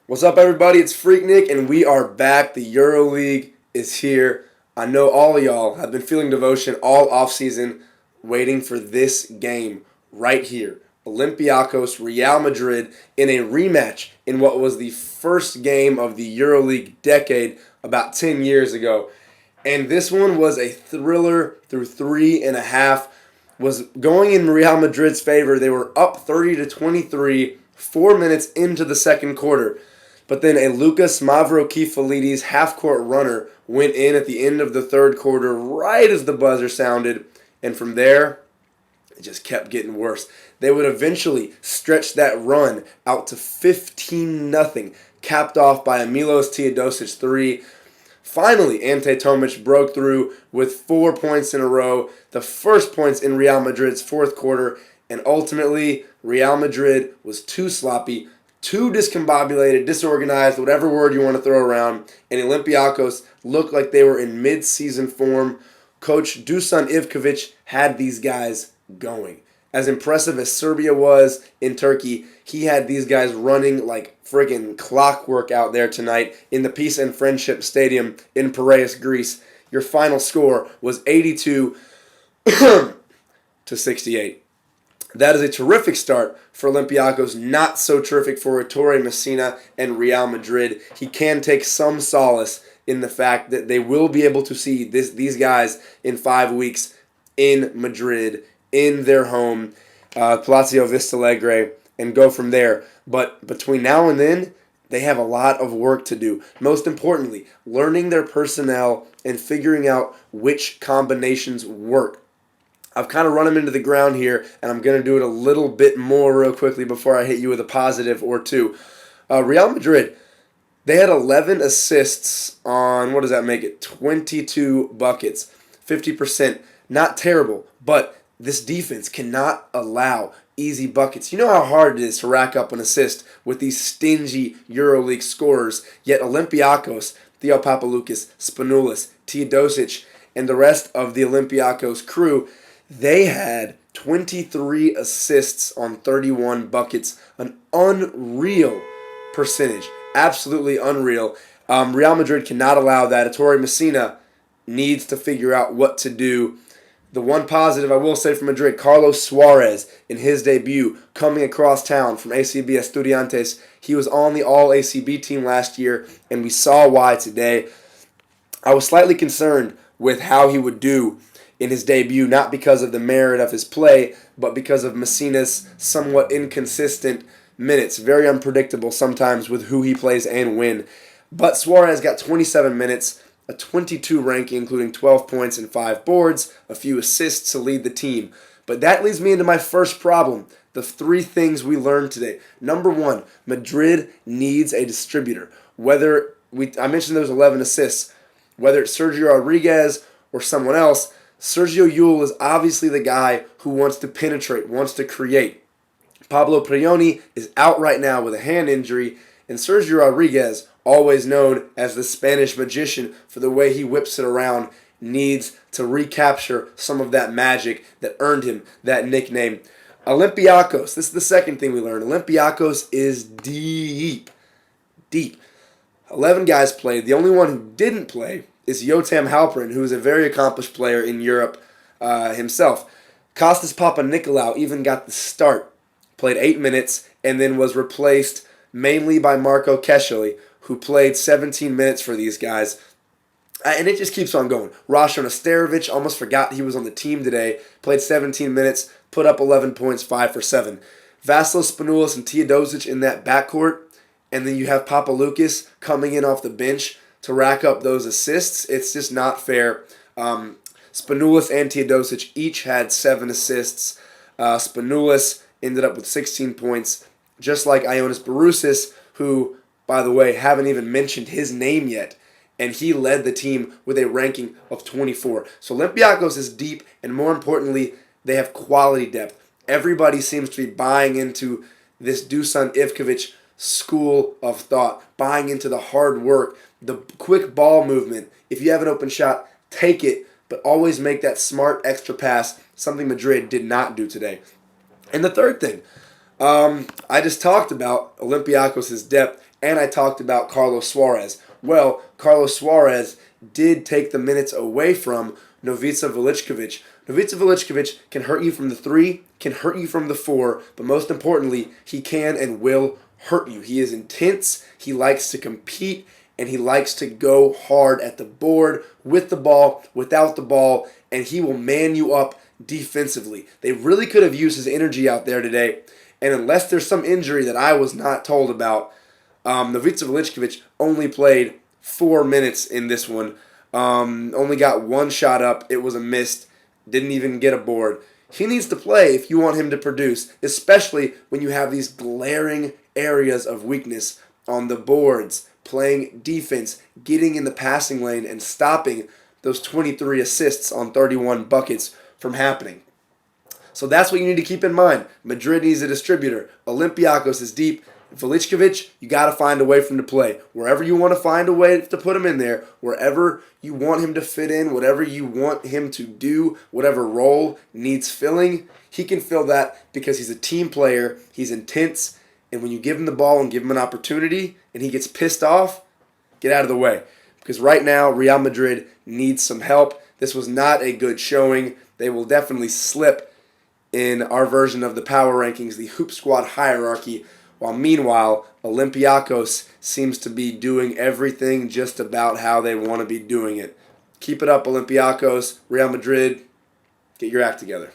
What's up, everybody? It's Freak Nick, and we are back. The Euroleague is here. I know all of y'all have been feeling devotion all offseason, waiting for this game right here. Olympiacos, Real Madrid, in a rematch in what was the first game of the Euroleague decade about 10 years ago. And this one was a thriller through 3.5. Was going in Real Madrid's favor. They were up 30-23, 4 minutes into the second quarter. But then a Lucas Mavrokiphilides half-court runner went in at the end of the third quarter right as the buzzer sounded. And from there, it just kept getting worse. They would eventually stretch that run out to 15-0, capped off by a Milos Teodosic three. Finally, Ante Tomic broke through with 4 points in a row, the first points in Real Madrid's fourth quarter, and ultimately, Real Madrid was too sloppy, too discombobulated, disorganized, whatever word you want to throw around, and Olympiacos looked like they were in mid-season form. Coach Dusan Ivkovic had these guys going. As impressive as Serbia was in Turkey, he had these guys running like friggin' clockwork out there tonight in the Peace and Friendship Stadium in Piraeus, Greece. Your final score was 82 to 68. That is a terrific start for Olympiacos, not so terrific for Ettore Messina and Real Madrid. He can take some solace in the fact that they will be able to see these guys in 5 weeks in Madrid, in their home, Palazzo Vistalegre, and go from there. But between now and then, they have a lot of work to do. Most importantly, learning their personnel and figuring out which combinations work. I've kind of run them into the ground here, and I'm going to do it a little bit more real quickly before I hit you with a positive or two. Real Madrid, they had 11 assists on, what does that make it? 22 buckets, 50%. Not terrible, but this defense cannot allow easy buckets. You know how hard it is to rack up an assist with these stingy EuroLeague scorers, yet Olympiacos, Theo Papaloukas, Spanoulis, Teodosic, and the rest of the Olympiacos crew, they had 23 assists on 31 buckets, an unreal percentage, absolutely unreal. Real Madrid cannot allow that. Ettore Messina needs to figure out what to do. The one positive I will say for Madrid, Carlos Suarez in his debut coming across town from ACB Estudiantes. He was on the All-ACB team last year, and we saw why today. I was slightly concerned with how he would do in his debut, not because of the merit of his play, but because of Messina's somewhat inconsistent minutes. Very unpredictable sometimes with who he plays and when. But Suarez got 27 minutes, a 22 ranking, including 12 points and 5 boards, a few assists to lead the team. But that leads me into my first problem, the 3 things we learned today. Number 1, Madrid needs a distributor. I mentioned those 11 assists, whether it's Sergio Rodriguez or someone else, Sergio Llull is obviously the guy who wants to penetrate, wants to create. Pablo Prioni is out right now with a hand injury, and Sergio Rodriguez, always known as the Spanish magician for the way he whips it around, needs to recapture some of that magic that earned him that nickname. Olympiacos, this is the second thing we learned. Olympiacos is deep. 11 guys played. The only one who didn't play is Yotam Halperin, who is a very accomplished player in Europe himself. Kostas Papanikolaou even got the start, played 8 minutes, and then was replaced mainly by Marco Keshely, who played 17 minutes for these guys. And it just keeps on going. Rashon Asterovic, almost forgot he was on the team today, played 17 minutes, put up 11 points, 5 for 7. Vassilis, Spanoulis, and Teodosic in that backcourt, and then you have Papaloukas coming in off the bench to rack up those assists. It's just not fair. Spanoulis and Teodosic each had 7 assists. Spanoulis ended up with 16 points, just like Ioannis Bourousis, who, by the way, haven't even mentioned his name yet, and he led the team with a ranking of 24. So Olympiacos is deep, and more importantly, they have quality depth. Everybody seems to be buying into this Dusan Ivkovic school of thought, buying into the hard work, the quick ball movement. If you have an open shot, take it, but always make that smart extra pass, something Madrid did not do today. And the third thing, I just talked about Olympiacos' depth, And I talked about Carlos Suarez. Well, Carlos Suarez did take the minutes away from Novica Velickovic. Novica Velickovic can hurt you from the 3, can hurt you from the 4, but most importantly, he can and will hurt you. He is intense, he likes to compete, and he likes to go hard at the board, with the ball, without the ball, and he will man you up defensively. They really could have used his energy out there today, and unless there's some injury that I was not told about, Novica Velickovic only played 4 minutes in this one. Only got 1 shot up. It was a missed. Didn't even get a board. He needs to play if you want him to produce, especially when you have these glaring areas of weakness on the boards, playing defense, getting in the passing lane, and stopping those 23 assists on 31 buckets from happening. So that's what you need to keep in mind. Madrid needs a distributor. Olympiacos is deep. Velickovic, you got to find a way for him to play. Wherever you want to find a way to put him in there, wherever you want him to fit in, whatever you want him to do, whatever role needs filling, he can fill that because he's a team player, he's intense, and when you give him the ball and give him an opportunity and he gets pissed off, get out of the way. Because right now, Real Madrid needs some help. This was not a good showing. They will definitely slip in our version of the power rankings, the Hoop Squad hierarchy, while meanwhile, Olympiacos seems to be doing everything just about how they want to be doing it. Keep it up, Olympiacos. Real Madrid, get your act together.